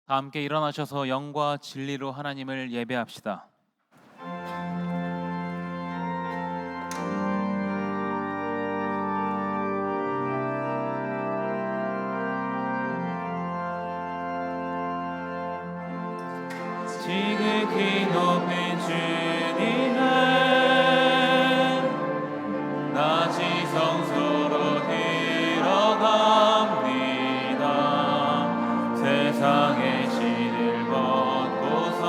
다 함께 일어나셔서 영과 진리로 하나님을 예배합시다. 지극히 높은 주님은 낮이 성소로 들어갑니다. 세상의 신을 벗고서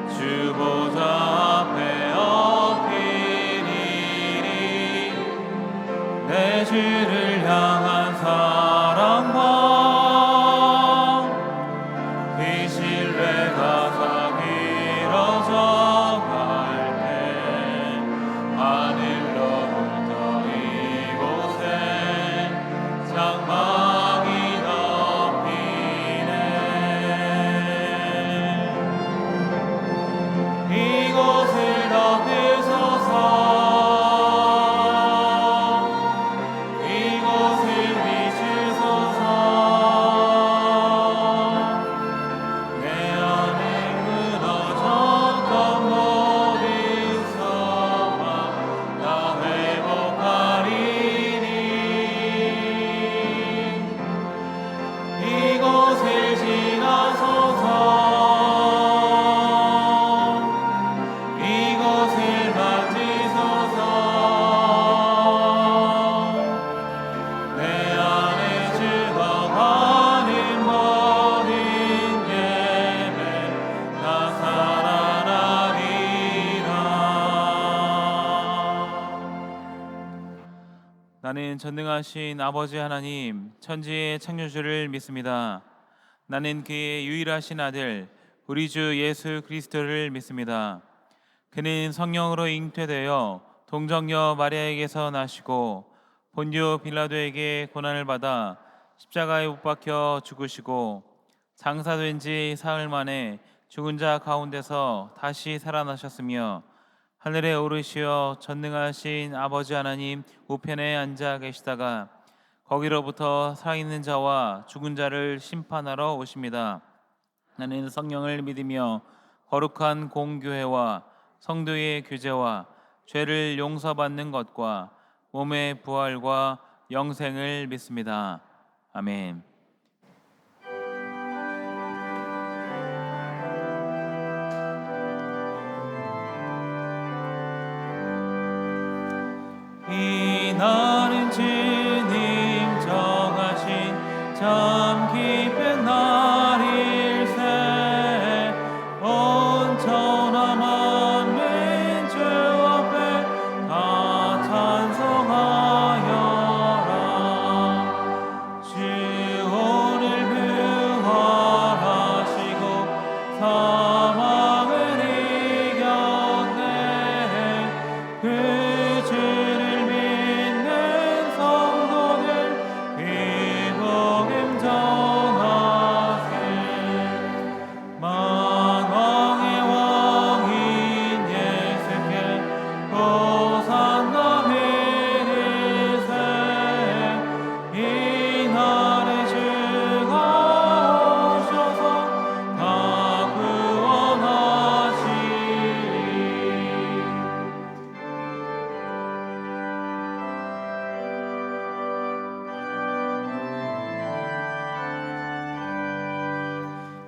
주 보좌 앞에 엎드리리. 내 주를 향한 사랑과 나는 전능하신 아버지 하나님, 천지의 창조주를 믿습니다. 나는 그의 유일하신 아들, 우리 주 예수 그리스도를 믿습니다. 그는 성령으로 잉태되어 동정녀 마리아에게서 나시고 본디오 빌라도에게 고난을 받아 십자가에 못 박혀 죽으시고 장사된 지 사흘 만에 죽은 자 가운데서 다시 살아나셨으며 하늘에 오르시어 전능하신 아버지 하나님 우편에 앉아 계시다가 거기로부터 살아있는 자와 죽은 자를 심판하러 오십니다. 나는 성령을 믿으며 거룩한 공교회와 성도의 교제와 죄를 용서받는 것과 몸의 부활과 영생을 믿습니다. 아멘. 이 날은 주님 정하신 참 기쁜 날일세. 온 천하 만민 주 앞에 다 찬송하여라. 주 오늘 부활하시고 사망을 이겼네. 그 주를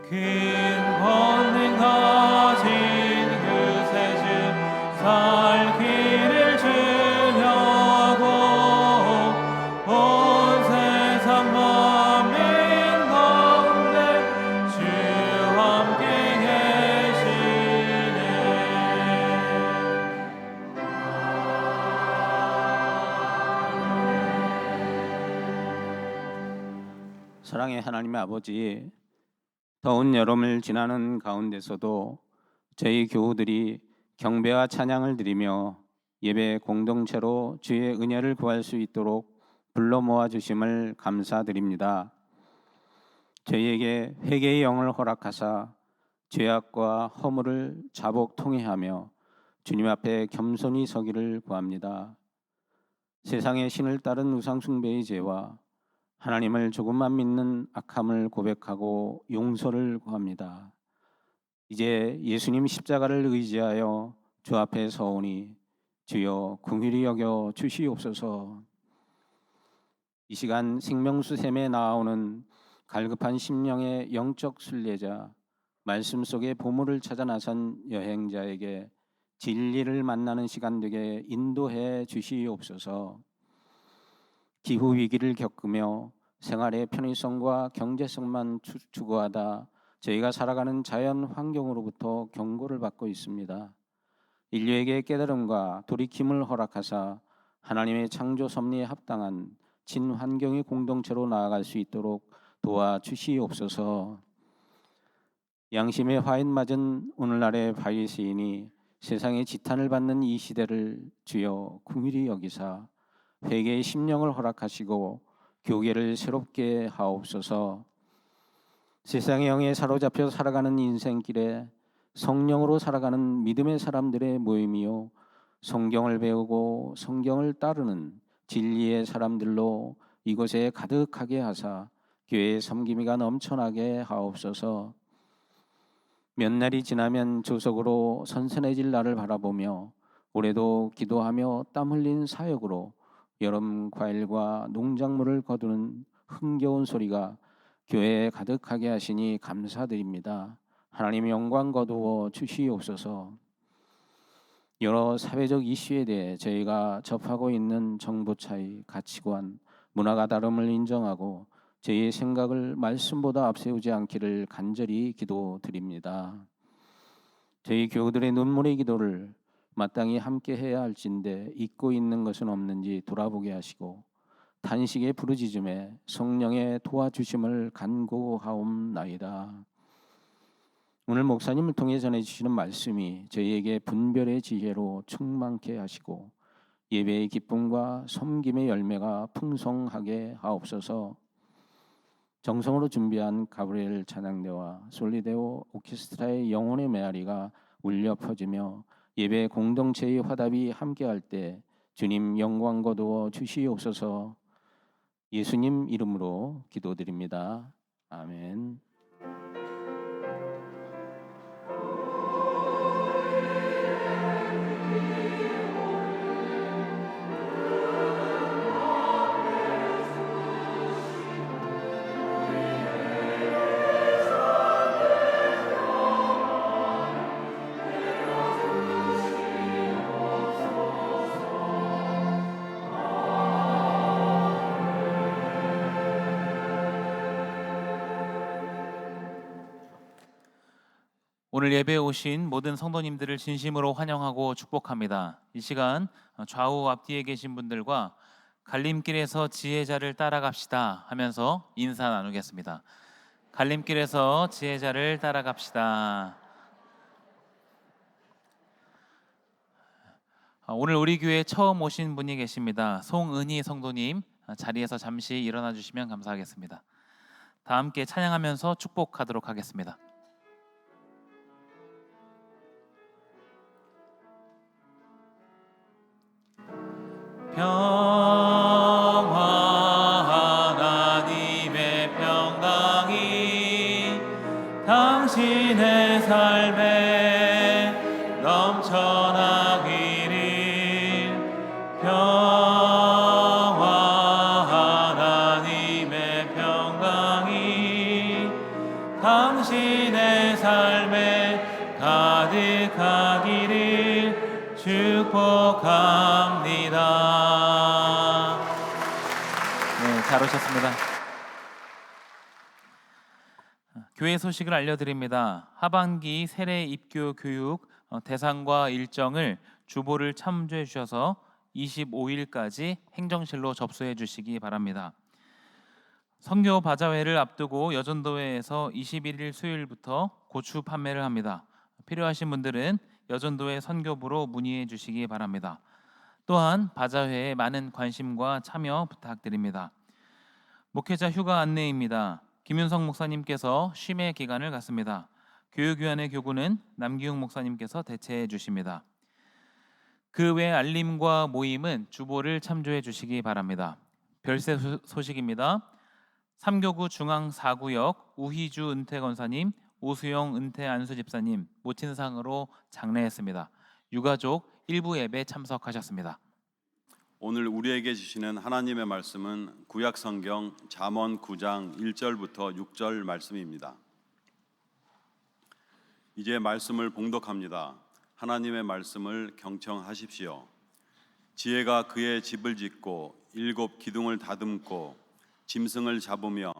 큰 권능 가진 그 새 주 살 길을 주려고 온 세상 만민 가운데 주 함께 계시네. 사랑의 하나님의 아버지, 더운 여름을 지나는 가운데서도 저희 교우들이 경배와 찬양을 드리며 예배 공동체로 주의 은혜를 구할 수 있도록 불러 모아 주심을 감사드립니다. 저희에게 회개의 영을 허락하사 죄악과 허물을 자복 통회하며 주님 앞에 겸손히 서기를 구합니다. 세상의 신을 따른 우상 숭배의 죄와 하나님을 조금만 믿는 악함을 고백하고 용서를 구합니다. 이제 예수님 십자가를 의지하여 주 앞에 서오니 주여 긍휼히 여겨 주시옵소서. 이 시간 생명수샘에 나아오는 갈급한 심령의 영적 순례자, 말씀 속의 보물을 찾아 나선 여행자에게 진리를 만나는 시간 되게 인도해 주시옵소서. 기후 위기를 겪으며 생활의 편의성과 경제성만 추구하다 저희가 살아가는 자연 환경으로부터 경고를 받고 있습니다. 인류에게 깨달음과 돌이킴을 허락하사 하나님의 창조 섭리에 합당한 친환경의 공동체로 나아갈 수 있도록 도와주시옵소서. 양심의 화인 맞은 오늘날의 바리새인이 세상의 지탄을 받는 이 시대를 주여 긍휼히 여기사 회개의 심령을 허락하시고 교계를 새롭게 하옵소서. 세상의 영에 사로잡혀 살아가는 인생길에 성령으로 살아가는 믿음의 사람들의 모임이요, 성경을 배우고 성경을 따르는 진리의 사람들로 이곳에 가득하게 하사 교회의 섬김이가 넘쳐나게 하옵소서. 몇 날이 지나면 조속으로 선선해질 날을 바라보며 올해도 기도하며 땀 흘린 사역으로 여름 과일과 농작물을 거두는 흥겨운 소리가 교회에 가득하게 하시니 감사드립니다. 하나님의 영광 거두어 주시옵소서. 여러 사회적 이슈에 대해 저희가 접하고 있는 정보 차이, 가치관, 문화가 다름을 인정하고 저희의 생각을 말씀보다 앞세우지 않기를 간절히 기도드립니다. 저희 교우들의 눈물의 기도를 마땅히 함께 해야 할진데 잊고 있는 것은 없는지 돌아보게 하시고 탄식의 부르짖음에 성령의 도와주심을 간구하옵나이다. 오늘 목사님을 통해 전해주시는 말씀이 저희에게 분별의 지혜로 충만케 하시고 예배의 기쁨과 섬김의 열매가 풍성하게 하옵소서. 정성으로 준비한 가브리엘 찬양대와 솔리데오 오케스트라의 영혼의 메아리가 울려 퍼지며 예배 공동체의 화답이 함께할 때 주님 영광 거두어 주시옵소서. 예수님 이름으로 기도드립니다. 아멘. 오늘 예배에 오신 모든 성도님들을 진심으로 환영하고 축복합니다. 이 시간 좌우 앞뒤에 계신 분들과 갈림길에서 지혜자를 따라갑시다 하면서 인사 나누겠습니다. 갈림길에서 지혜자를 따라갑시다. 오늘 우리 교회에 처음 오신 분이 계십니다. 송은희 성도님, 자리에서 잠시 일어나 주시면 감사하겠습니다. 다 함께 찬양하면서 축복하도록 하겠습니다. 평화 하나님의 평강이 당신의 삶에 넘쳐나기를. 평화 하나님의 평강이 당신의 삶에 가득하기를 축복합니다. 잘 오셨습니다. 교회 소식을 알려드립니다. 하반기 세례 입교 교육 대상과 일정을 주보를 참조해 주셔서 25일까지 행정실로 접수해 주시기 바랍니다. 선교 바자회를 앞두고 여전도회에서 21일 수요일부터 고추 판매를 합니다. 필요하신 분들은 여전도회 선교부로 문의해 주시기 바랍니다. 또한 바자회에 많은 관심과 참여 부탁드립니다. 목회자 휴가 안내입니다. 김윤성 목사님께서 쉼의 기간을 갖습니다. 교육위원회 교구는 남기웅 목사님께서 대체해 주십니다. 그 외 알림과 모임은 주보를 참조해 주시기 바랍니다. 별세 소식입니다. 3교구 중앙 4구역 우희주 은퇴 권사님, 오수영 은퇴 안수 집사님 모친상으로 장례했습니다. 유가족 일부 예배 참석하셨습니다. 오늘 우리에게 주시는 하나님의 말씀은 구약성경 잠언 9장 1절부터 6절 말씀입니다. 이제 말씀을 봉독합니다. 하나님의 말씀을 경청하십시오. 지혜가 그의 집을 짓고 7 기둥을 다듬고 짐승을 잡으며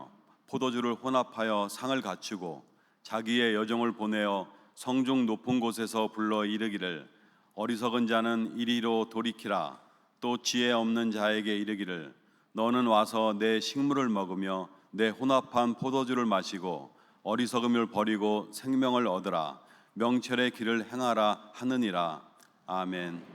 포도주를 혼합하여 상을 갖추고 자기의 여종을 보내어 성중 높은 곳에서 불러 이르기를 어리석은 자는 이리로 돌이키라. 또 지혜 없는 자에게 이르기를 너는 와서 내 식물을 먹으며 내 혼합한 포도주를 마시고 어리석음을 버리고 생명을 얻으라. 명철의 길을 행하라 하느니라. 아멘.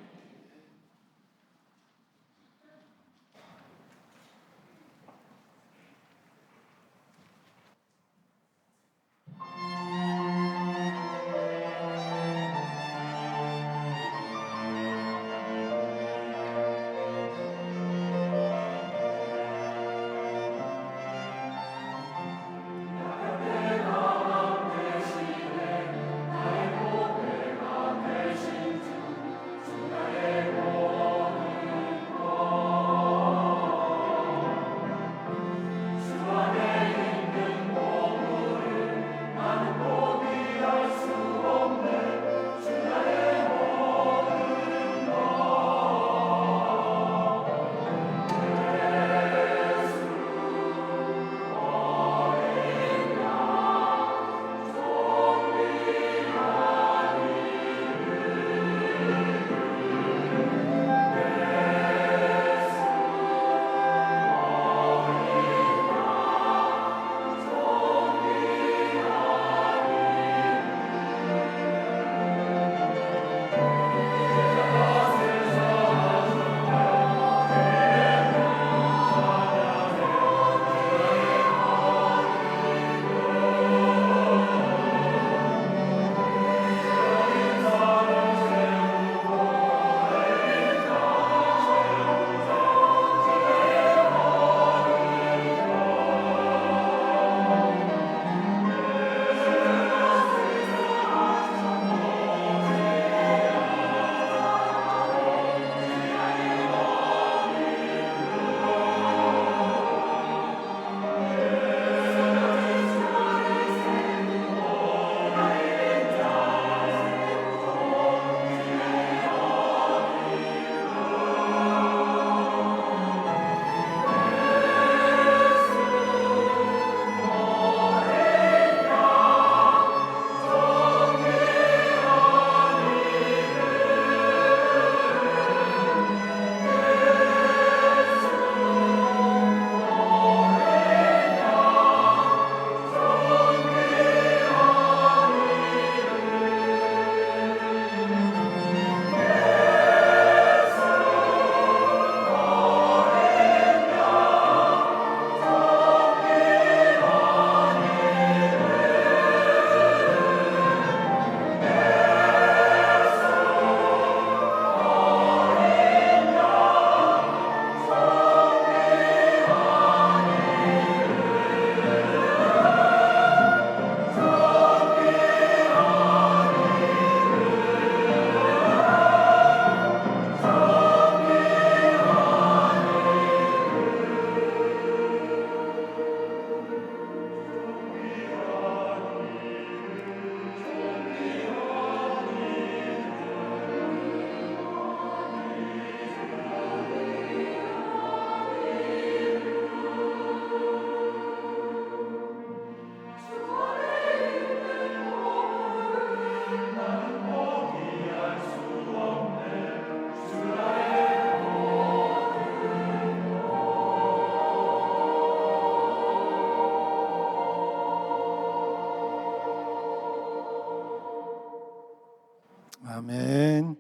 아멘.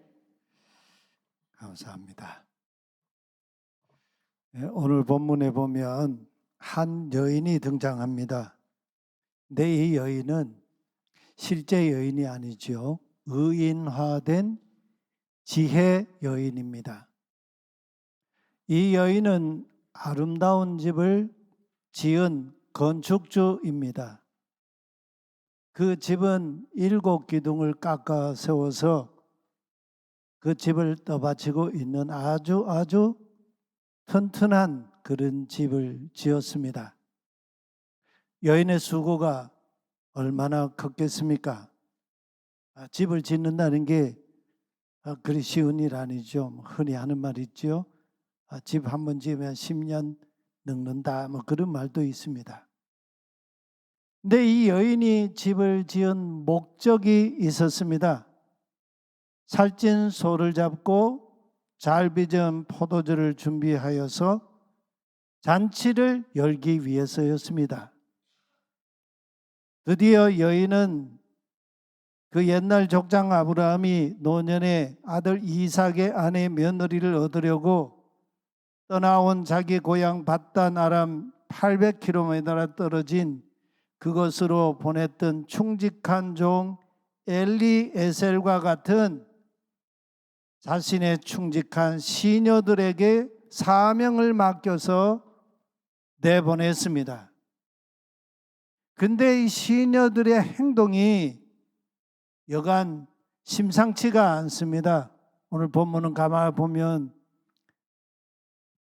감사합니다. 오늘 본문에 보면 한 여인이 등장합니다. 근데 이 여인은 실제 여인이 아니죠. 의인화된 지혜 여인입니다. 이 여인은 아름다운 집을 지은 건축주입니다. 그 집은 7기둥을 깎아 세워서 그 집을 떠받치고 있는 아주 튼튼한 그런 집을 지었습니다. 여인의 수고가 얼마나 컸겠습니까? 집을 짓는다는 게 그리 쉬운 일 아니죠. 흔히 하는 말 있죠. 집 한 번 지으면 10년 늙는다, 뭐 그런 말도 있습니다. 근데 이 여인이 집을 지은 목적이 있었습니다. 살찐 소를 잡고 잘 빚은 포도주를 준비하여서 잔치를 열기 위해서였습니다. 드디어 여인은 그 옛날 족장 아브라함이 노년에 아들 이삭의 아내 며느리를 얻으려고 떠나온 자기 고향 밧단 아람 800km 떨어진 그것으로 보냈던 충직한 종 엘리에셀과 같은 자신의 충직한 시녀들에게 사명을 맡겨서 내보냈습니다. 근데 이 시녀들의 행동이 여간 심상치가 않습니다. 오늘 본문은 가만히 보면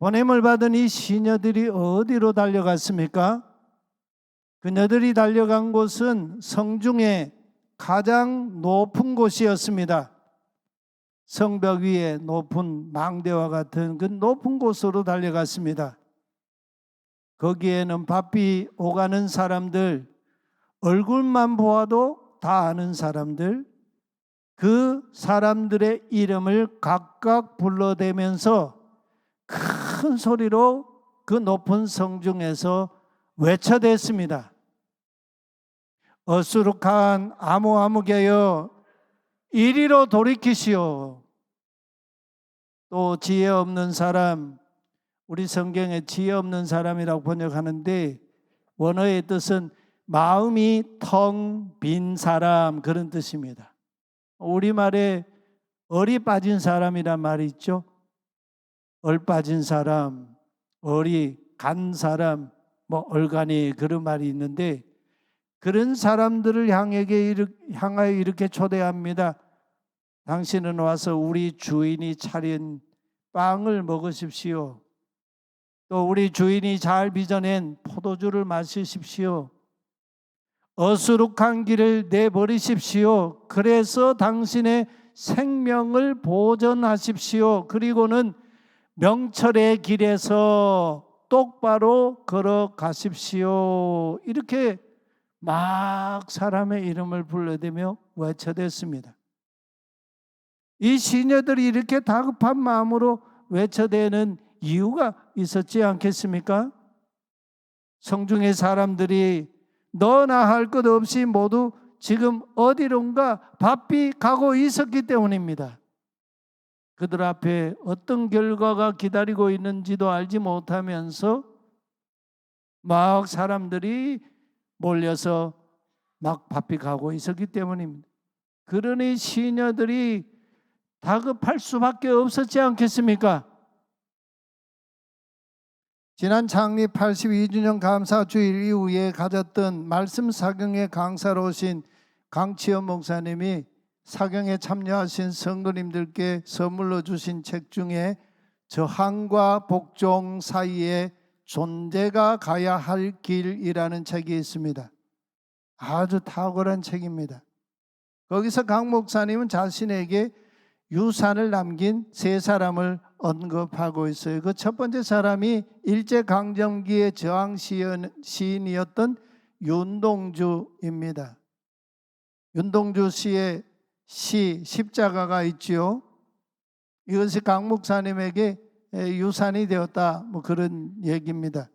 보냄을 받은 이 시녀들이 어디로 달려갔습니까? 그녀들이 달려간 곳은 성중에 가장 높은 곳이었습니다. 성벽 위에 높은 망대와 같은 그 높은 곳으로 달려갔습니다. 거기에는 바삐 오가는 사람들, 얼굴만 보아도 다 아는 사람들, 그 사람들의 이름을 각각 불러대면서 큰 소리로 그 높은 성중에서 외쳐댔습니다. 어수룩한 아무개여 이리로 돌이키시오. 또 지혜 없는 사람, 우리 성경에 지혜 없는 사람이라고 번역하는데 원어의 뜻은 마음이 텅 빈 사람, 그런 뜻입니다. 우리말에 얼이 빠진 사람이란 말이 있죠. 얼 빠진 사람, 얼이 간 사람, 뭐 얼간이, 그런 말이 있는데 그런 사람들을 향하여 이렇게 초대합니다. 당신은 와서 우리 주인이 차린 빵을 먹으십시오. 또 우리 주인이 잘 빚어낸 포도주를 마시십시오. 어수룩한 길을 내버리십시오. 그래서 당신의 생명을 보존하십시오. 그리고는 명철의 길에서 똑바로 걸어가십시오. 이렇게 막 사람의 이름을 불러대며 외쳐댔습니다. 이 시녀들이 이렇게 다급한 마음으로 외쳐대는 이유가 있었지 않겠습니까? 성중의 사람들이 너나 할 것 없이 모두 지금 어디론가 바삐 가고 있었기 때문입니다. 그들 앞에 어떤 결과가 기다리고 있는지도 알지 못하면서 막 사람들이 몰려서 막 바삐 가고 있었기 때문입니다. 그러니 시녀들이 다급할 수밖에 없었지 않겠습니까? 지난 창립 82주년 감사주일 이후에 가졌던 말씀 사경의 강사로 오신 강치현 목사님이 사경에 참여하신 성도님들께 선물로 주신 책 중에 저항과 복종 사이에 존재가 가야 할 길이라는 책이 있습니다. 아주 탁월한 책입니다. 거기서 강 목사님은 자신에게 유산을 남긴 3사람을 언급하고 있어요. 그 첫 번째 사람이 일제강점기의 저항 시인이었던 윤동주입니다. 윤동주 씨의 시 십자가가 있지요. 이것이 강 목사님에게 유산이 되었다, 뭐 그런 얘기입니다.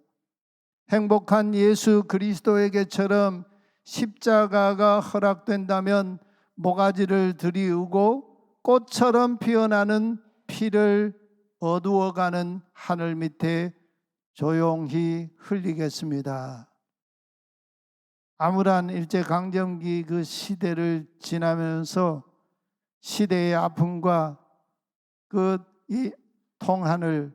행복한 예수 그리스도에게처럼 십자가가 허락된다면 모가지를 들이우고 꽃처럼 피어나는 피를 어두워가는 하늘 밑에 조용히 흘리겠습니다. 암울한 일제강점기 그 시대를 지나면서 시대의 아픔과 그 이 통한을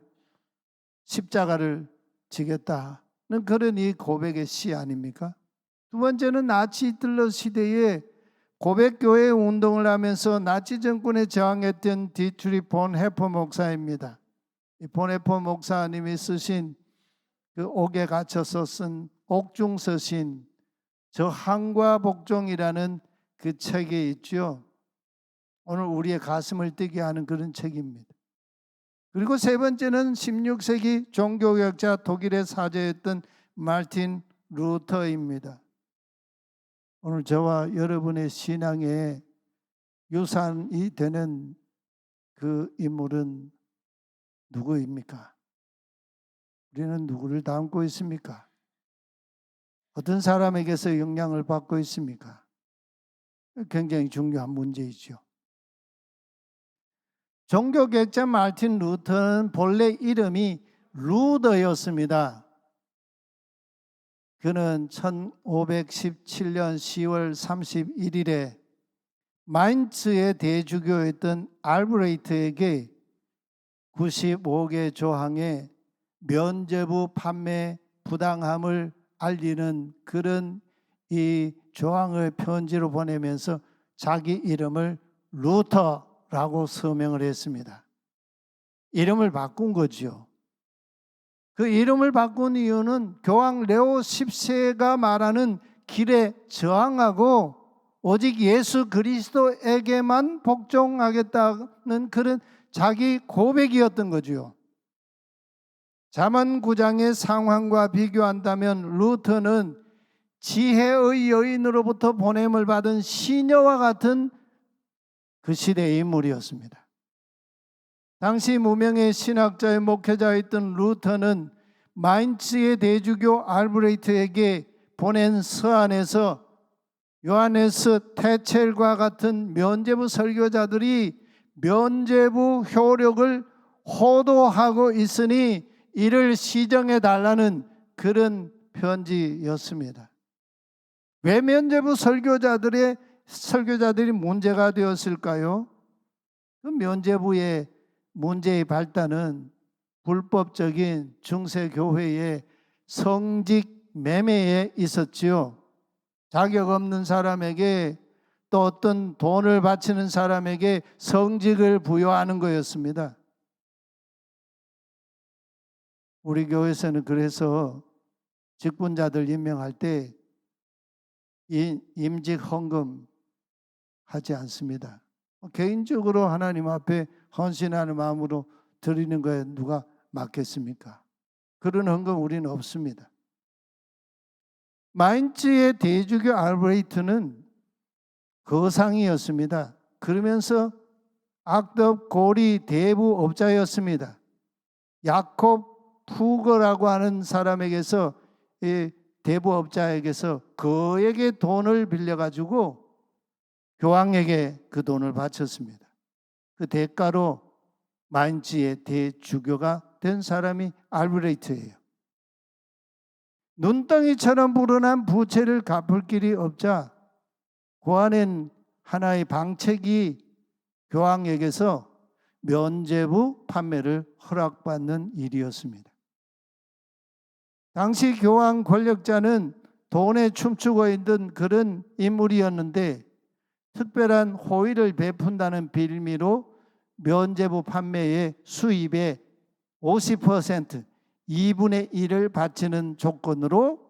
십자가를 지겠다, 그런 이 고백의 시 아닙니까? 두 번째는 나치 히틀러 시대에 고백교회 운동을 하면서 나치 정권에 저항했던 디트리 본 해퍼 목사입니다. 이 본 해퍼 목사님이 쓰신 그 옥에 갇혀서 쓴 옥중서신 저 항과 복종이라는 그 책에 있죠. 오늘 우리의 가슴을 뛰게 하는 그런 책입니다. 그리고 세 번째는 16세기 종교개혁자 독일의 사제였던 마르틴 루터입니다. 오늘 저와 여러분의 신앙의 유산이 되는 그 인물은 누구입니까? 우리는 누구를 닮고 있습니까? 어떤 사람에게서 영향을 받고 있습니까? 굉장히 중요한 문제이죠. 종교개혁자 마르틴 루터는 본래 이름이 루더였습니다. 그는 1517년 10월 31일에 마인츠의 대주교였던 알브레이트에게 95개 조항의 면죄부 판매 부당함을 알리는 그런 이 조항을 편지로 보내면서 자기 이름을 루터라고 서명을 했습니다. 이름을 바꾼 거죠. 그 이름을 바꾼 이유는 교황 레오 10세가 말하는 길에 저항하고 오직 예수 그리스도에게만 복종하겠다는 그런 자기 고백이었던 거죠. 잠언 9장의 상황과 비교한다면 루터는 지혜의 여인으로부터 보냄을 받은 시녀와 같은 그 시대의 인물이었습니다. 당시 무명의 신학자의 목회자였던 루터는 마인츠의 대주교 알브레이트에게 보낸 서한에서 요하네스 테첼과 같은 면죄부 설교자들이 면죄부 효력을 호도하고 있으니 이를 시정해 달라는 그런 편지였습니다. 왜 면죄부 설교자들이 문제가 되었을까요? 그 면죄부의 문제의 발단은 불법적인 중세교회의 성직 매매에 있었지요. 자격 없는 사람에게 또 어떤 돈을 바치는 사람에게 성직을 부여하는 거였습니다. 우리 교회에서는 그래서 직분자들 임명할 때 임직 헌금 하지 않습니다. 개인적으로 하나님 앞에 헌신하는 마음으로 드리는 거에 누가 맡겠습니까? 그런 헌금 우리는 없습니다. 마인츠의 대주교 알브레이트는 거상이었습니다. 그러면서 악덕 고리 대부업자였습니다. 야콥 푸거라고 하는 사람에게서 이 대부업자에게서 그에게 돈을 빌려가지고 교황에게 그 돈을 바쳤습니다. 그 대가로 마인츠의 대주교가 된 사람이 알브레이트예요. 눈덩이처럼 불어난 부채를 갚을 길이 없자 고안엔 하나의 방책이 교황에게서 면죄부 판매를 허락받는 일이었습니다. 당시 교황 권력자는 돈에 춤추고 있는 그런 인물이었는데 특별한 호의를 베푼다는 빌미로 면죄부 판매의 수입의 50%, 2분의 1을 바치는 조건으로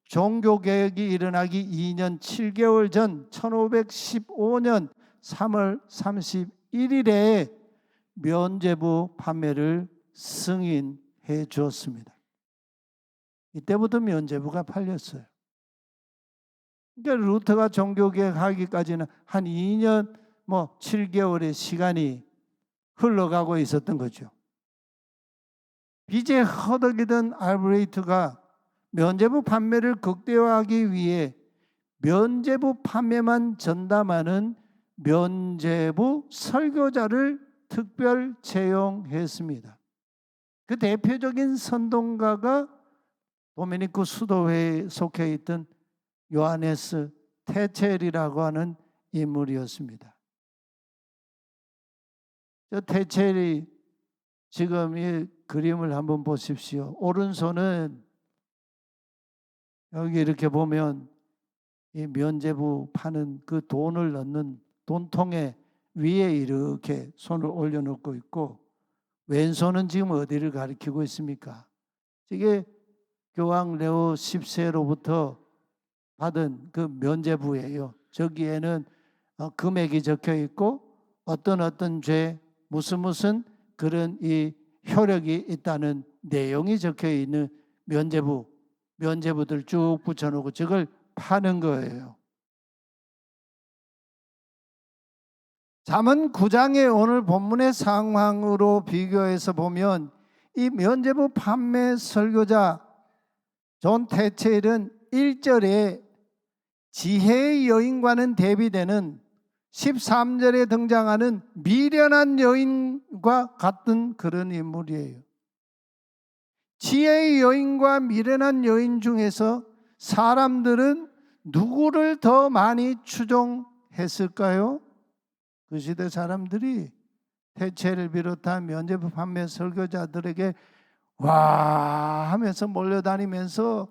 종교개혁이 일어나기 2년 7개월 전 1515년 3월 31일에 면죄부 판매를 승인해 주었습니다. 이때부터 면죄부가 팔렸어요. 그러니까 루터가 종교개혁하기까지는 한 2년 7개월의 시간이 흘러가고 있었던 거죠. 빚에 허덕이던 알브레이트가 면죄부 판매를 극대화하기 위해 면죄부 판매만 전담하는 면죄부 설교자를 특별 채용했습니다. 그 대표적인 선동가가 도미니크 수도회에 속해 있던 요하네스 테첼이라고 하는 인물이었습니다. 저 테첼이 지금 이 그림을 한번 보십시오. 오른손은 여기 이렇게 보면 이 면죄부 파는 그 돈을 넣는 돈통에 위에 이렇게 손을 올려놓고 있고, 왼손은 지금 어디를 가리키고 있습니까? 이게 교황 레오 10세로부터 받은 그 면죄부예요. 저기에는 금액이 적혀 있고 어떤 죄 무슨 그런 이 효력이 있다는 내용이 적혀 있는 면죄부들 쭉 붙여놓고 저걸 파는 거예요. 잠언 9장의 오늘 본문의 상황으로 비교해서 보면 이 면죄부 판매 설교자 존 태첼은 1절에 지혜의 여인과는 대비되는 13절에 등장하는 미련한 여인과 같은 그런 인물이에요. 지혜의 여인과 미련한 여인 중에서 사람들은 누구를 더 많이 추종했을까요? 그 시대 사람들이 태첼을 비롯한 면죄부 판매 설교자들에게 와 하면서 몰려다니면서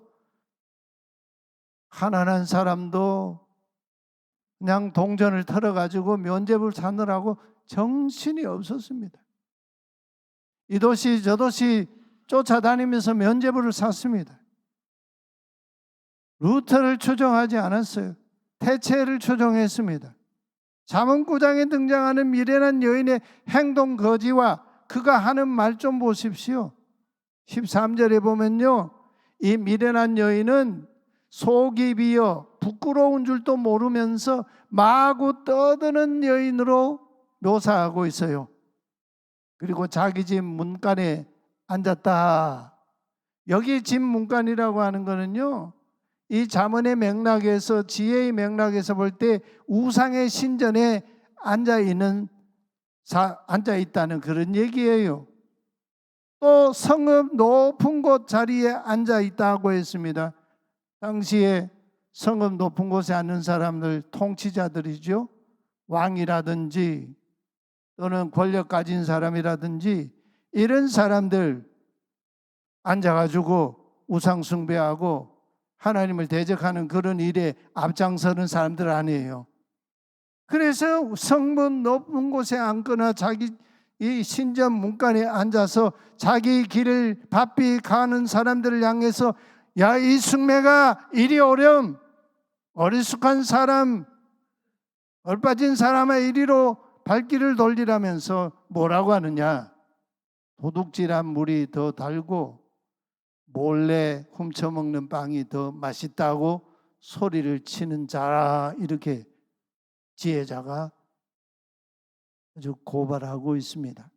가난한 사람도 그냥 동전을 털어가지고 면죄부를 사느라고 정신이 없었습니다. 이 도시 저 도시 쫓아다니면서 면죄부를 샀습니다. 루터를 추종하지 않았어요. 태첼을 추종했습니다. 잠언 9장에 등장하는 미련한 여인의 행동 거지와 그가 하는 말 좀 보십시오. 13절에 보면요, 이 미련한 여인은 속이 비어 부끄러운 줄도 모르면서 마구 떠드는 여인으로 묘사하고 있어요. 그리고 자기 집 문간에 앉았다. 여기 집 문간이라고 하는 거는요, 이 잠언의 맥락에서, 지혜의 맥락에서 볼 때 우상의 신전에 앉아 있다는 그런 얘기예요. 또 성읍 높은 곳 자리에 앉아 있다고 했습니다. 당시에 성읍 높은 곳에 앉는 사람들 통치자들이죠. 왕이라든지 또는 권력 가진 사람이라든지 이런 사람들 앉아가지고 우상 숭배하고 하나님을 대적하는 그런 일에 앞장서는 사람들 아니에요. 그래서 성문 높은 곳에 앉거나 자기 이 신전 문간에 앉아서 자기 길을 바삐 가는 사람들을 향해서 야, 이 숭배가 이리 오렴, 어리숙한 사람, 얼빠진 사람아 이리로 발길을 돌리라면서 뭐라고 하느냐? 도둑질한 물이 더 달고 몰래 훔쳐먹는 빵이 더 맛있다고 소리를 치는 자라, 이렇게 지혜자가 아주 고발하고 있습니다.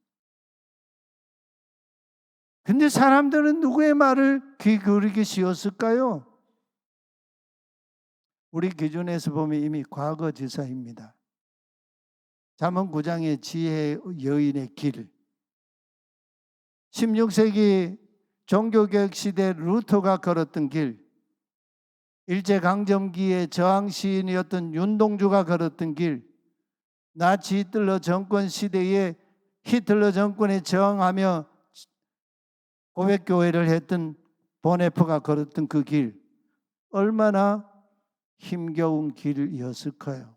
근데 사람들은 누구의 말을 귀 기울이기 쉬웠을까요? 우리 기준에서 보면 이미 과거지사입니다. 잠언 9장의 지혜 여인의 길, 16세기 종교개혁 시대 루터가 걸었던 길, 일제강점기의 저항 시인이었던 윤동주가 걸었던 길, 나치 히틀러 정권 시대에 히틀러 정권에 저항하며 고백교회를 했던 보네프가 걸었던 그 길, 얼마나 힘겨운 길이었을까요?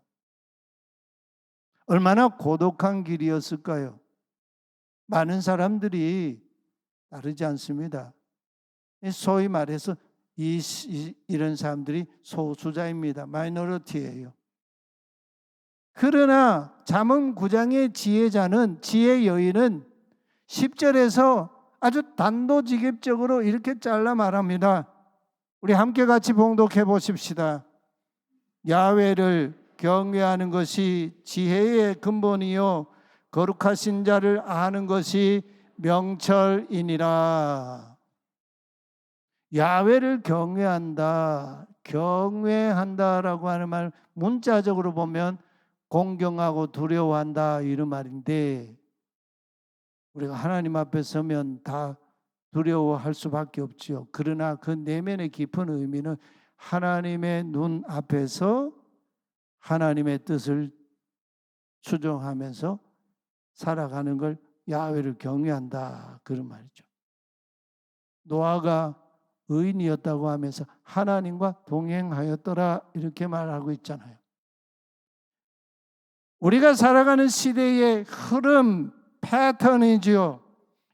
얼마나 고독한 길이었을까요? 많은 사람들이 따르지 않습니다. 소위 말해서 이런 사람들이 소수자입니다. 마이너리티예요. 그러나 잠언 9장의 지혜자는, 지혜 여인은 10절에서 아주 단도직입적으로 이렇게 잘라 말합니다. 우리 함께 같이 봉독해 보십시다. 야훼를 경외하는 것이 지혜의 근본이요 거룩하신 자를 아는 것이 명철이니라. 야훼를 경외한다라고 하는 말, 문자적으로 보면 공경하고 두려워한다, 이런 말인데, 우리가 하나님 앞에 서면 다 두려워할 수밖에 없죠. 그러나 그 내면의 깊은 의미는 하나님의 눈 앞에서 하나님의 뜻을 추종하면서 살아가는 걸 야훼를 경외한다, 그런 말이죠. 노아가 의인이었다고 하면서 하나님과 동행하였더라 이렇게 말하고 있잖아요. 우리가 살아가는 시대의 흐름, 패턴이지요.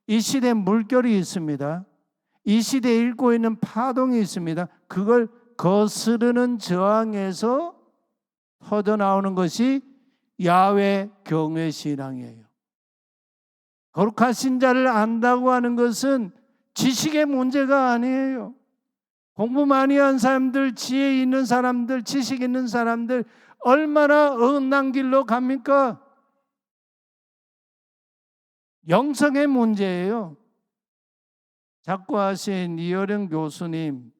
이 시대에 물결이 있습니다. 이 시대에 일고 있는 파동이 있습니다. 그걸 거스르는 저항에서 터져나오는 것이 야훼 경외 신앙이에요. 거룩하신 자를 안다고 하는 것은 지식의 문제가 아니에요. 공부 많이 한 사람들, 지혜 있는 사람들, 지식 있는 사람들 얼마나 어긋난 길로 갑니까? 영성의 문제예요. 작고하신 이어령 교수님,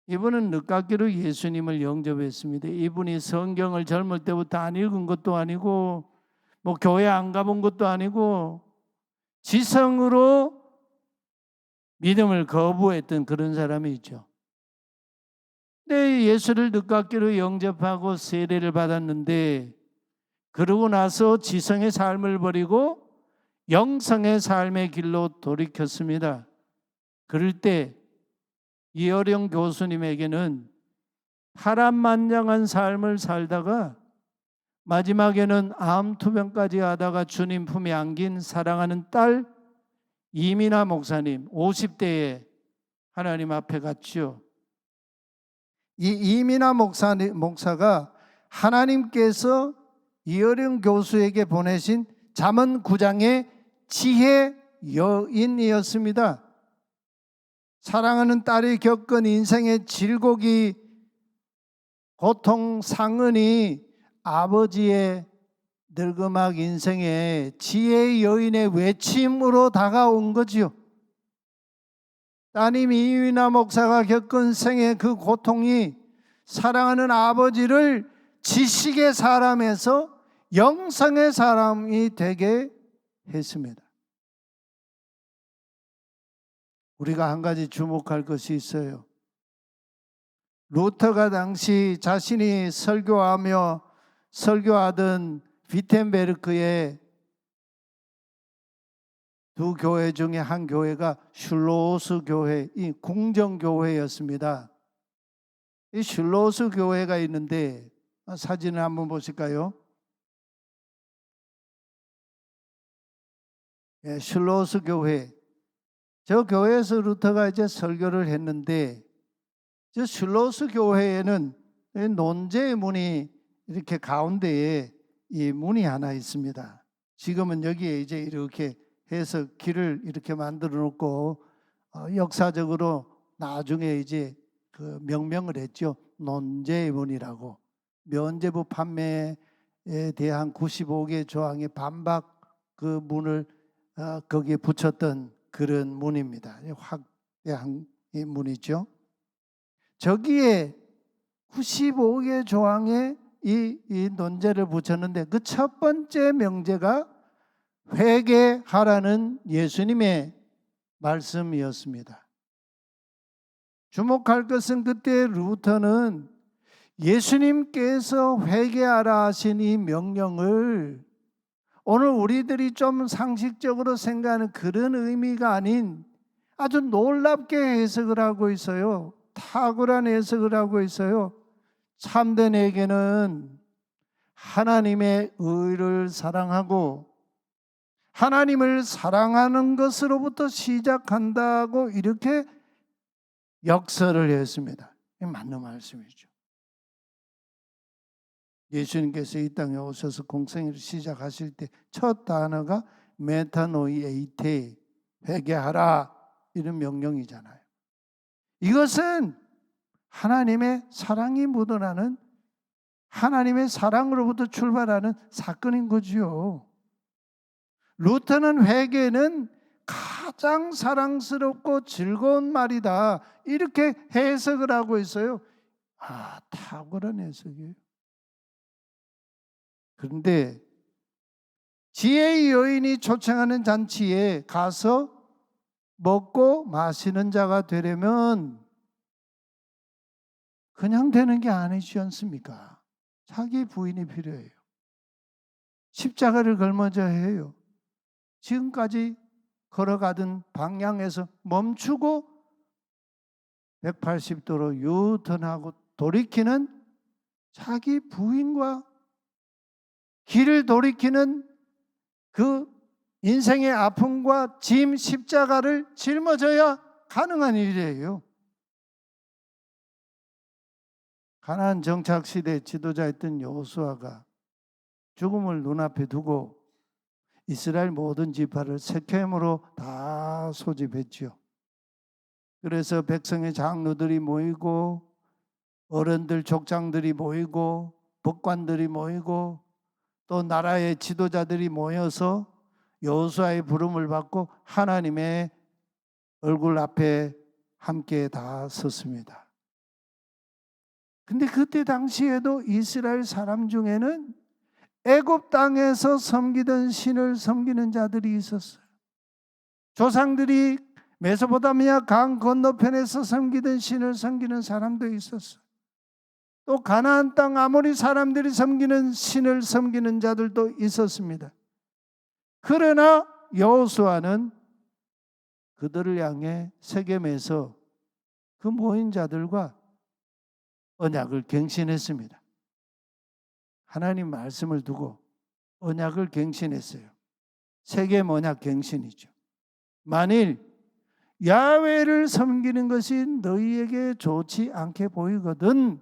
이분은 늦깎이로 예수님을 영접했습니다. 이분이 성경을 젊을 때부터 안 읽은 것도 아니고 뭐 교회 안 가본 것도 아니고 지성으로 믿음을 거부했던 그런 사람이 있죠. 근데 예수를 늦깎이로 영접하고 세례를 받았는데 그러고 나서 지성의 삶을 버리고 영성의 삶의 길로 돌이켰습니다. 그럴 때 이어령 교수님에게는 파란만장한 삶을 살다가 마지막에는 암투병까지 하다가 주님 품에 안긴 사랑하는 딸 이민아 목사님 50대에 하나님 앞에 갔죠. 이 이민아 목사가 하나님께서 이어령 교수에게 보내신 잠언 9장의 지혜 여인이었습니다. 사랑하는 딸이 겪은 인생의 질곡이 고통 상흔이 아버지의 늙음악 인생의 지혜의 여인의 외침으로 다가온 거지요. 따님 이민아 목사가 겪은 생의 그 고통이 사랑하는 아버지를 지식의 사람에서 영성의 사람이 되게 했습니다. 우리가 한 가지 주목할 것이 있어요. 루터가 당시 자신이 설교하던 비텐베르크의 두 교회 중에 한 교회가 슐로스 교회, 이 궁정교회였습니다. 이 슐로스 교회가 있는데 사진을 한번 보실까요? 예, 슐로스 교회. 저 교회에서 루터가 이제 설교를 했는데 저 슐로스 교회에는 논제의 문이 이렇게 가운데에 이 문이 하나 있습니다. 지금은 여기에 이제 이렇게 해서 길을 이렇게 만들어 놓고 역사적으로 나중에 이제 그 명명을 했죠. 논제의 문이라고. 면죄부 판매에 대한 95개 조항의 반박 그 문을 거기에 붙였던 그런 문입니다. 확대한 문이죠. 저기에 95개 조항에 이 논제를 붙였는데 그 첫 번째 명제가 회개하라는 예수님의 말씀이었습니다. 주목할 것은 그때 루터는 예수님께서 회개하라 하신 이 명령을 오늘 우리들이 좀 상식적으로 생각하는 그런 의미가 아닌 아주 놀랍게 해석을 하고 있어요. 탁월한 해석을 하고 있어요. 참된 회개는 하나님의 의를 사랑하고 하나님을 사랑하는 것으로부터 시작한다고 이렇게 역설을 했습니다. 맞는 말씀이죠. 예수님께서 이 땅에 오셔서 공생애를 시작하실 때 첫 단어가 메타노이에이테, 회개하라, 이런 명령이잖아요. 이것은 하나님의 사랑이 묻어나는 하나님의 사랑으로부터 출발하는 사건인 거지요. 루터는 회개는 가장 사랑스럽고 즐거운 말이다 이렇게 해석을 하고 있어요. 탁월한 해석이에요. 그런데 지혜의 여인이 초청하는 잔치에 가서 먹고 마시는 자가 되려면 그냥 되는 게 아니지 않습니까? 자기 부인이 필요해요. 십자가를 걸머져 해요. 지금까지 걸어가던 방향에서 멈추고 180도로 유턴하고 돌이키는 자기 부인과 길을 돌이키는 그 인생의 아픔과 짐 십자가를 짊어져야 가능한 일이에요. 가나안 정착 시대 지도자였던 여호수아가 죽음을 눈앞에 두고 이스라엘 모든 지파를 세겜으로 다 소집했지요. 그래서 백성의 장로들이 모이고 어른들 족장들이 모이고 법관들이 모이고 또 나라의 지도자들이 모여서 여호수아의 부름을 받고 하나님의 얼굴 앞에 함께 다 섰습니다. 근데 그때 당시에도 이스라엘 사람 중에는 애굽 땅에서 섬기던 신을 섬기는 자들이 있었어요. 조상들이 메소포타미아 강 건너편에서 섬기던 신을 섬기는 사람도 있었어요. 또 가나안 땅 아모리 사람들이 섬기는 신을 섬기는 자들도 있었습니다. 그러나 여호수아는 그들을 향해 세겜에서 그 모인 자들과 언약을 갱신했습니다. 하나님 말씀을 두고 언약을 갱신했어요. 세겜 언약 갱신이죠. 만일 야훼를 섬기는 것이 너희에게 좋지 않게 보이거든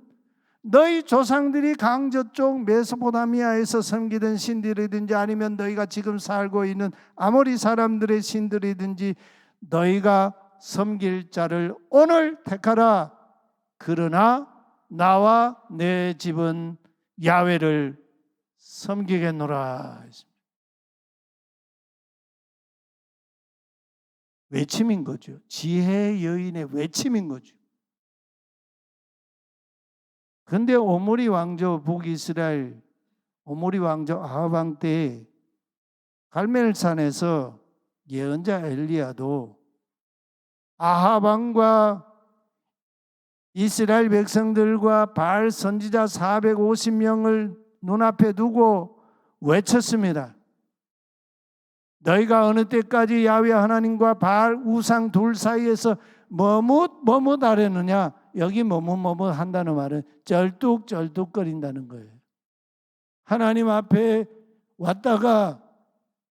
너희 조상들이 강 저쪽 메소포타미아에서 섬기던 신들이든지 아니면 너희가 지금 살고 있는 아모리 사람들의 신들이든지 너희가 섬길 자를 오늘 택하라. 그러나 나와 내 집은 야훼를 섬기겠노라. 외침인 거죠. 지혜 여인의 외침인 거죠. 근데 오므리 왕조 북이스라엘 오므리 왕조 아합 왕 때 갈멜산에서 예언자 엘리야도 아합 왕과 이스라엘 백성들과 바알 선지자 450명을 눈앞에 두고 외쳤습니다. 너희가 어느 때까지 야훼 하나님과 바알 우상 둘 사이에서 머뭇하려느냐. 여기 머뭇 한다는 말은 쩔뚝쩔뚝거린다는 거예요. 하나님 앞에 왔다가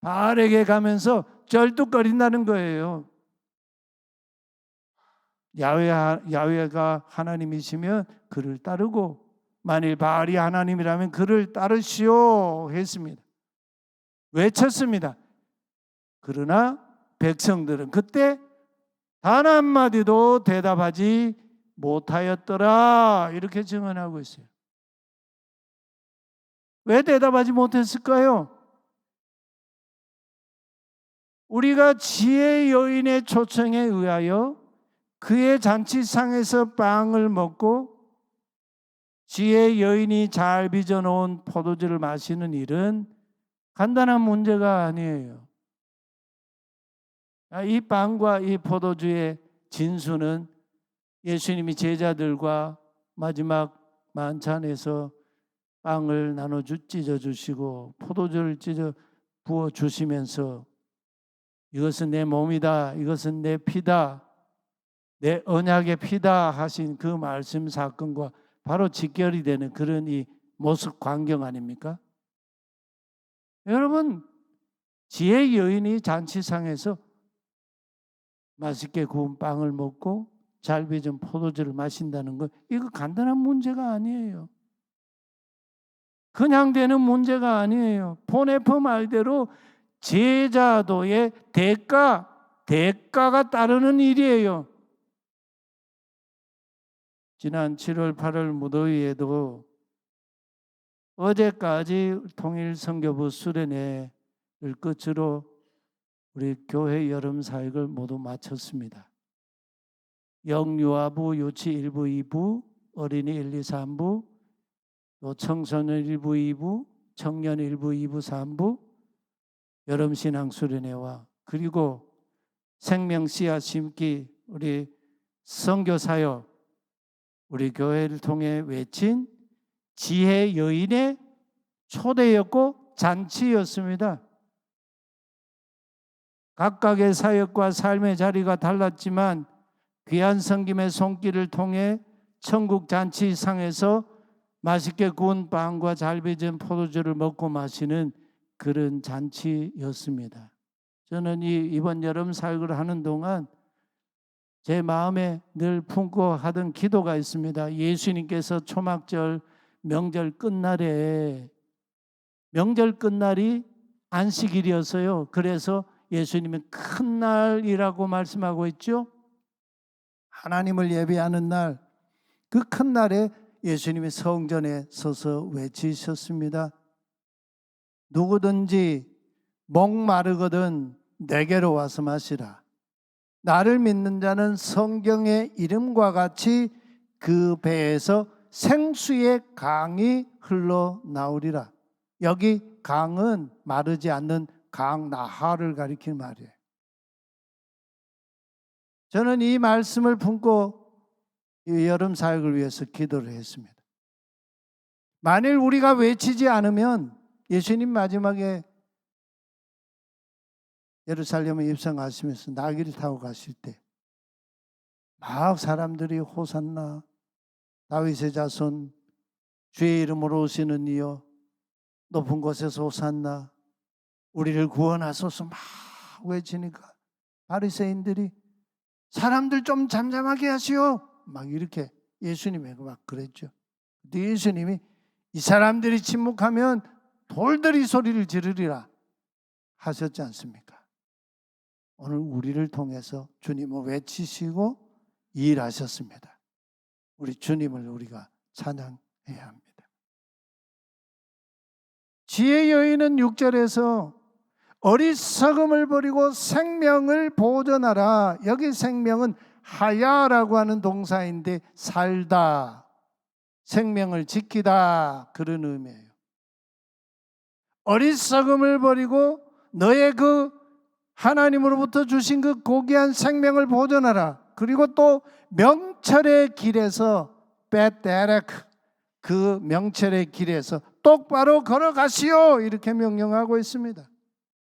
바알에게 가면서 쩔뚝거린다는 거예요. 야훼가 하나님이시면 그를 따르고 만일 바알이 하나님이라면 그를 따르시오 했습니다. 외쳤습니다. 그러나 백성들은 그때 단 한마디도 대답하지 못하였더라 이렇게 증언하고 있어요. 왜 대답하지 못했을까요? 우리가 지혜 여인의 초청에 의하여 그의 잔치상에서 빵을 먹고 지혜 여인이 잘 빚어놓은 포도주를 마시는 일은 간단한 문제가 아니에요. 이 빵과 이 포도주의 진수는 예수님이 제자들과 마지막 만찬에서 빵을 찢어주시고 포도주를 부어주시면서 이것은 내 몸이다, 이것은 내 피다, 내 언약의 피다 하신 그 말씀 사건과 바로 직결이 되는 그런 이 모습 광경 아닙니까? 여러분, 지혜 여인이 잔치상에서 맛있게 구운 빵을 먹고 잘 빚은 포도주를 마신다는 것, 이거 간단한 문제가 아니에요. 그냥 되는 문제가 아니에요. 보네퍼 말대로 제자도의 대가가 따르는 일이에요. 지난 7월 8월 무더위에도 어제까지 통일선교부 수련회를 끝으로 우리 교회 여름 사역을 모두 마쳤습니다. 영유아부, 유치 1부, 2부, 어린이 1, 2, 3부, 또 청소년 1부, 2부, 청년 1부, 2부, 3부, 여름 신앙 수련회와 그리고 생명 씨앗 심기 우리 선교 사역 우리 교회를 통해 외친 지혜 여인의 초대였고 잔치였습니다. 각각의 사역과 삶의 자리가 달랐지만 귀한 성김의 손길을 통해 천국 잔치상에서 맛있게 구운 빵과 잘 빚은 포도주를 먹고 마시는 그런 잔치였습니다. 저는 이번 여름 사역을 하는 동안 제 마음에 늘 품고 하던 기도가 있습니다. 예수님께서 초막절 명절 끝날에, 명절 끝날이 안식일이었어요. 그래서 예수님은 큰 날이라고 말씀하고 있죠. 하나님을 예배하는 날, 그 큰 날에 예수님이 성전에 서서 외치셨습니다. 누구든지 목마르거든 내게로 와서 마시라. 나를 믿는 자는 성경의 이름과 같이 그 배에서 생수의 강이 흘러나오리라. 여기 강은 마르지 않는 강 나하를 가리키는 말이에요. 저는 이 말씀을 품고 이 여름 사역을 위해서 기도를 했습니다. 만일 우리가 외치지 않으면 예수님 마지막에 예루살렘에 입성하시면서 나귀를 타고 가실 때 막 사람들이 호산나 다윗의 자손 주의 이름으로 오시는 이여 높은 곳에서 호산나 우리를 구원하소서 막 외치니까 바리새인들이 사람들 좀 잠잠하게 하시오 막 이렇게 예수님에게 막 그랬죠. 근데 예수님이 이 사람들이 침묵하면 돌들이 소리를 지르리라 하셨지 않습니까? 오늘 우리를 통해서 주님을 외치시고 일하셨습니다. 우리 주님을 우리가 찬양해야 합니다. 지혜 여인은 6절에서 어리석음을 버리고 생명을 보존하라. 여기 생명은 하야라고 하는 동사인데 살다, 생명을 지키다 그런 의미예요. 어리석음을 버리고 너의 그 하나님으로부터 주신 그 고귀한 생명을 보존하라. 그리고 또 명철의 길에서 베테레크 그 명철의 길에서 똑바로 걸어가시오 이렇게 명령하고 있습니다.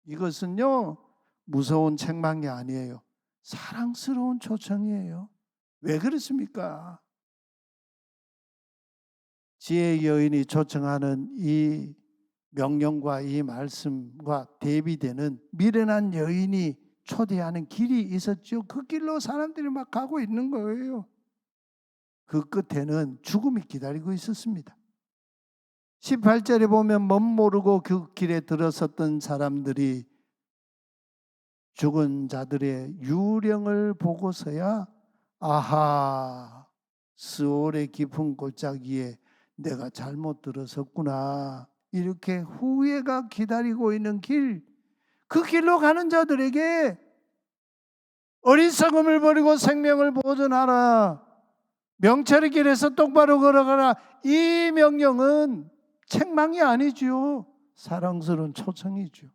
이것은요 무서운 책망이 아니에요. 사랑스러운 초청이에요. 왜 그렇습니까? 지혜의 여인이 초청하는 이 명령과 이 말씀과 대비되는 미련한 여인이 초대하는 길이 있었죠. 그 길로 사람들이 막 가고 있는 거예요. 그 끝에는 죽음이 기다리고 있었습니다. 18절에 보면 멋모르고 그 길에 들어섰던 사람들이 죽은 자들의 유령을 보고서야 아하 스올의 깊은 골짜기에 내가 잘못 들어섰구나 이렇게 후회가 기다리고 있는 길, 그 길로 가는 자들에게 어리석음을 버리고 생명을 보존하라, 명철의 길에서 똑바로 걸어가라, 이 명령은 책망이 아니죠. 사랑스러운 초청이죠.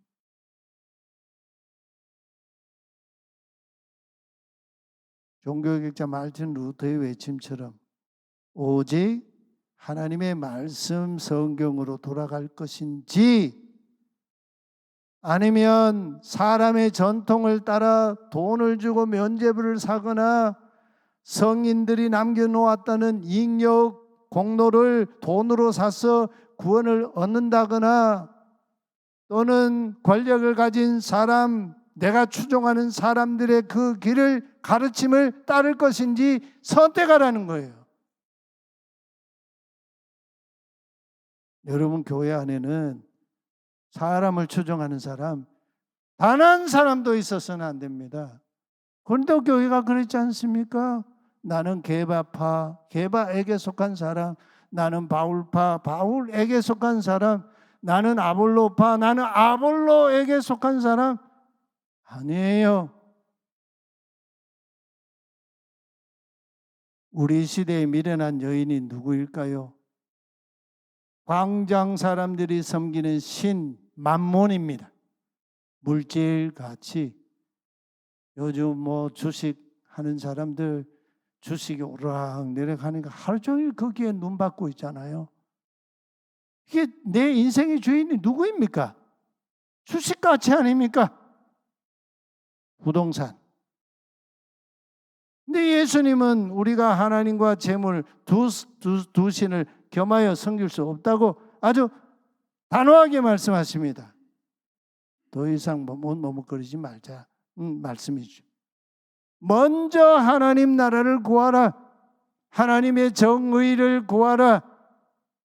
종교개혁자 말틴 루터의 외침처럼 오직 하나님의 말씀 성경으로 돌아갈 것인지 아니면 사람의 전통을 따라 돈을 주고 면죄부를 사거나 성인들이 남겨놓았다는 잉여 공로를 돈으로 사서 구원을 얻는다거나 또는 권력을 가진 사람, 내가 추종하는 사람들의 그 길을 가르침을 따를 것인지 선택하라는 거예요. 여러분 교회 안에는 사람을 추종하는 사람 단 한 사람도 있어서는 안 됩니다. 고린도 교회가 그렇지 않습니까? 나는 게바파, 게바에게 속한 사람, 나는 바울파, 바울에게 속한 사람, 나는 아볼로파, 나는 아볼로에게 속한 사람 아니에요. 우리 시대의 미련한 여인이 누구일까요? 광장 사람들이 섬기는 신 만몬입니다. 물질 가치. 요즘 뭐 주식 하는 사람들 주식이 오르락 내려가니까 하루 종일 거기에 눈 받고 있잖아요. 이게 내 인생의 주인이 누구입니까? 주식 가치 아닙니까? 부동산. 근데 예수님은 우리가 하나님과 재물 두 신을 겸하여 섬길 수 없다고 아주 단호하게 말씀하십니다. 더 이상 머뭇거리지 말자 말씀이죠. 먼저 하나님 나라를 구하라. 하나님의 정의를 구하라.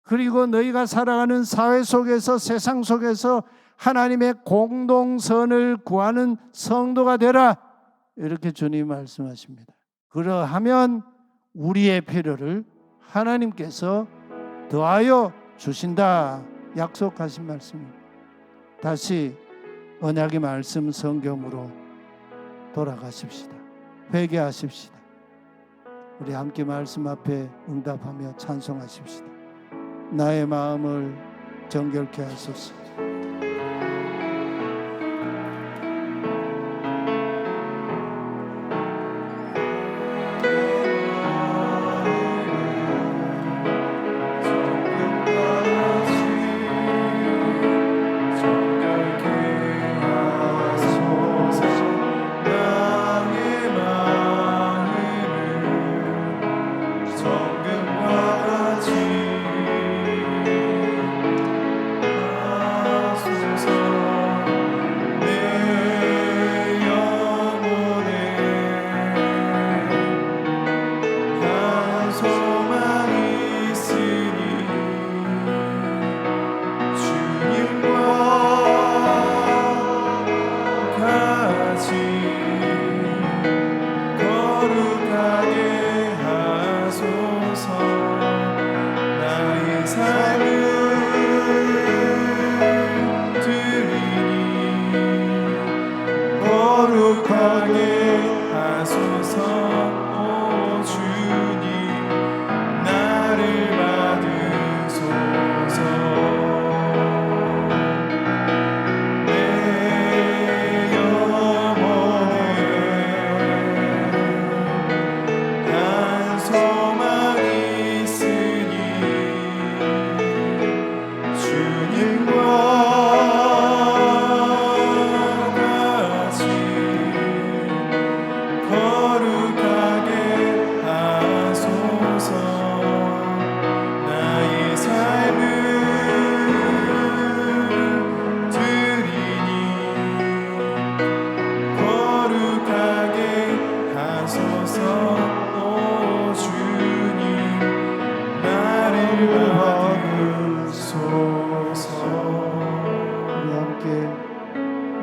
그리고 너희가 살아가는 사회 속에서, 세상 속에서 하나님의 공동선을 구하는 성도가 되라. 이렇게 주님 말씀하십니다. 그러하면 우리의 필요를 하나님께서 더하여 주신다 약속하신 말씀입니다. 다시 언약의 말씀 성경으로 돌아가십시다. 회개하십시다. 우리 함께 말씀 앞에 응답하며 찬송하십시다. 나의 마음을 정결케 하소서.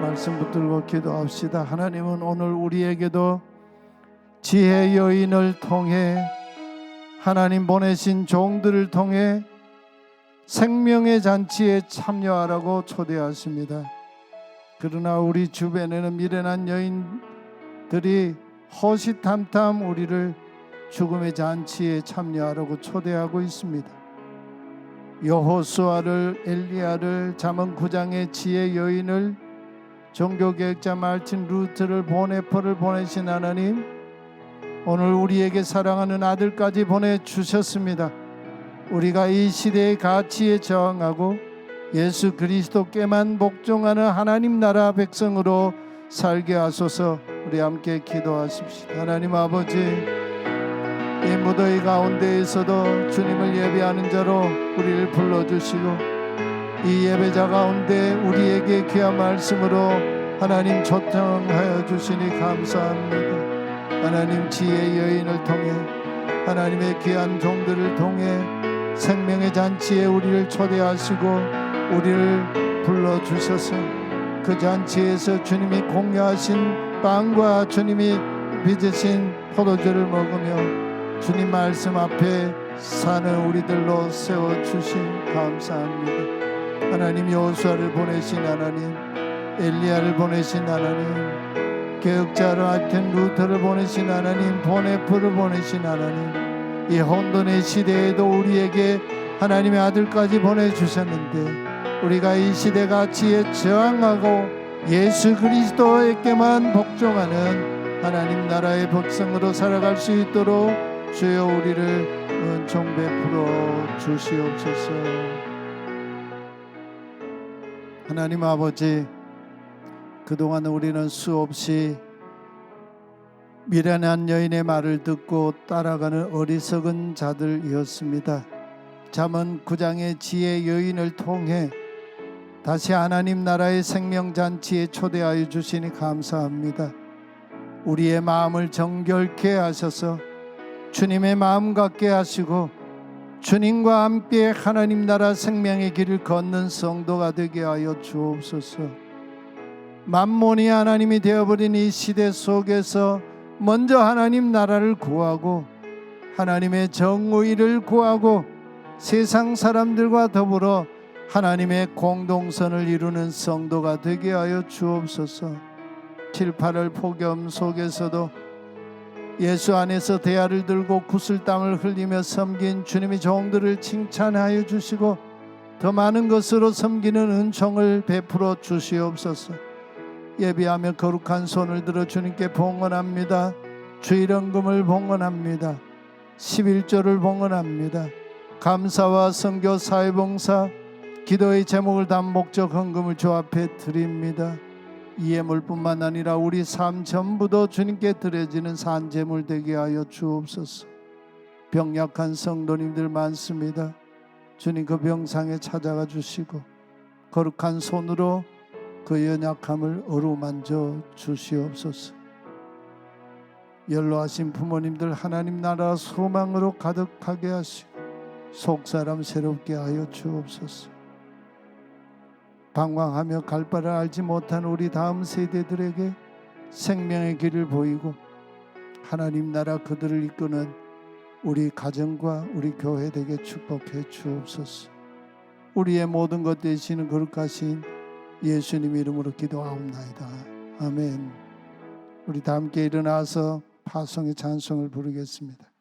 말씀 붙들고 기도합시다. 하나님은 오늘 우리에게도 지혜 여인을 통해 하나님 보내신 종들을 통해 생명의 잔치에 참여하라고 초대하십니다. 그러나 우리 주변에는 미련한 여인들이 호시탐탐 우리를 죽음의 잔치에 참여하라고 초대하고 있습니다. 여호수아를, 엘리야를, 잠언 9장의 지혜 여인을, 종교개혁자 말틴 루터를, 보네퍼를 보내신 하나님, 오늘 우리에게 사랑하는 아들까지 보내주셨습니다. 우리가 이 시대의 가치에 저항하고 예수 그리스도께만 복종하는 하나님 나라 백성으로 살게 하소서. 우리 함께 기도하십시다. 하나님 아버지, 이 무더위 가운데에서도 주님을 예배하는 자로 우리를 불러주시고 이 예배자 가운데 우리에게 귀한 말씀으로 하나님 초청하여 주시니 감사합니다. 하나님 지혜의 여인을 통해 하나님의 귀한 종들을 통해 생명의 잔치에 우리를 초대하시고 우리를 불러주셔서 그 잔치에서 주님이 공유하신 빵과 주님이 빚으신 포도주를 먹으며 주님 말씀 앞에 사는 우리들로 세워주신 감사합니다. 하나님 여호수아를 보내신 하나님, 엘리야를 보내신 하나님, 개혁자를 마틴 루터를 보내신 하나님, 보네퍼를 보내신 하나님, 이 혼돈의 시대에도 우리에게 하나님의 아들까지 보내주셨는데 우리가 이 시대 가치에 저항하고 예수 그리스도에게만 복종하는 하나님 나라의 백성으로 살아갈 수 있도록 주여 우리를 은총 베풀어 주시옵소서. 하나님 아버지, 그동안 우리는 수없이 미련한 여인의 말을 듣고 따라가는 어리석은 자들이었습니다. 잠언 9장의 지혜 여인을 통해 다시 하나님 나라의 생명잔치에 초대하여 주시니 감사합니다. 우리의 마음을 정결케 하셔서 주님의 마음 같게 하시고 주님과 함께 하나님 나라 생명의 길을 걷는 성도가 되게 하여 주옵소서. 만몬이 하나님이 되어버린 이 시대 속에서 먼저 하나님 나라를 구하고 하나님의 정의를 구하고 세상 사람들과 더불어 하나님의 공동선을 이루는 성도가 되게 하여 주옵소서. 7, 8월 폭염 속에서도 예수 안에서 대야를 들고 구슬땀을 흘리며 섬긴 주님의 종들을 칭찬하여 주시고 더 많은 것으로 섬기는 은총을 베풀어 주시옵소서. 예비하며 거룩한 손을 들어 주님께 봉헌합니다. 주일헌금을 봉헌합니다. 11조를 봉헌합니다. 감사와 선교 사회봉사 기도의 제목을 담은 목적 헌금을 주 앞에 드립니다. 이 예물뿐만 아니라 우리 삶 전부도 주님께 드려지는 산제물 되게 하여 주옵소서. 병약한 성도님들 많습니다. 주님 그 병상에 찾아가 주시고 거룩한 손으로 그 연약함을 어루만져 주시옵소서. 연로하신 부모님들 하나님 나라 소망으로 가득하게 하시고 속사람 새롭게 하여 주옵소서. 방황하며 갈 바를 알지 못한 우리 다음 세대들에게 생명의 길을 보이고 하나님 나라 그들을 이끄는 우리 가정과 우리 교회 되게 축복해 주옵소서. 우리의 모든 것 되시는 거룩하신 예수님 이름으로 기도하옵나이다. 아멘. 우리 다 함께 일어나서 파송의 찬송을 부르겠습니다.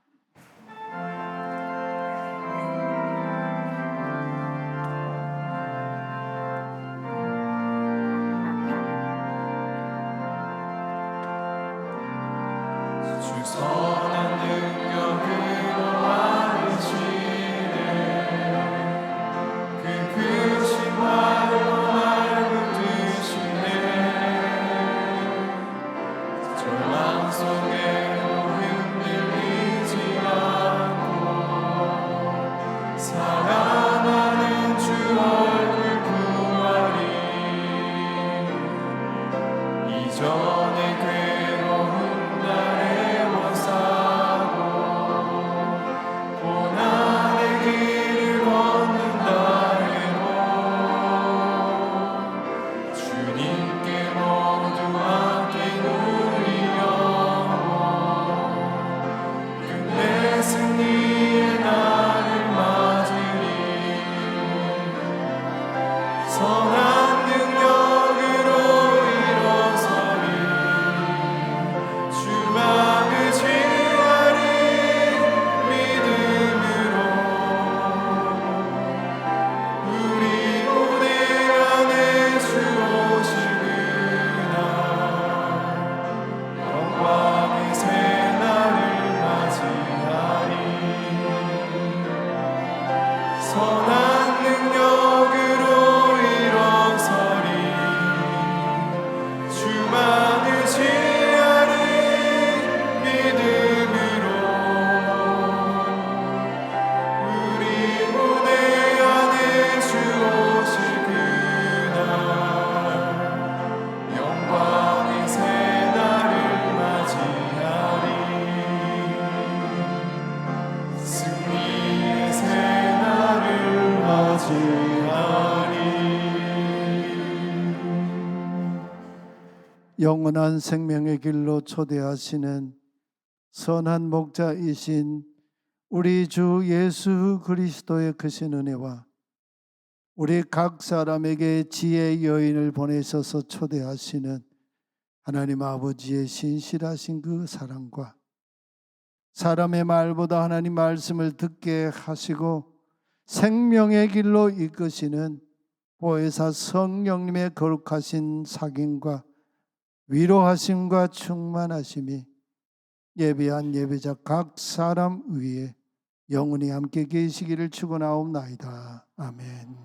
영원한 생명의 길로 초대하시는 선한 목자이신 우리 주 예수 그리스도의 크신 은혜와 우리 각 사람에게 지혜의 여인을 보내셔서 초대하시는 하나님 아버지의 신실하신 그 사랑과 사람의 말보다 하나님 말씀을 듣게 하시고 생명의 길로 이끄시는 보혜사 성령님의 거룩하신 사귐과 위로하심과 충만하심이 예배한 예배자 각 사람 위에 영원히 함께 계시기를 축원하옵나이다. 아멘.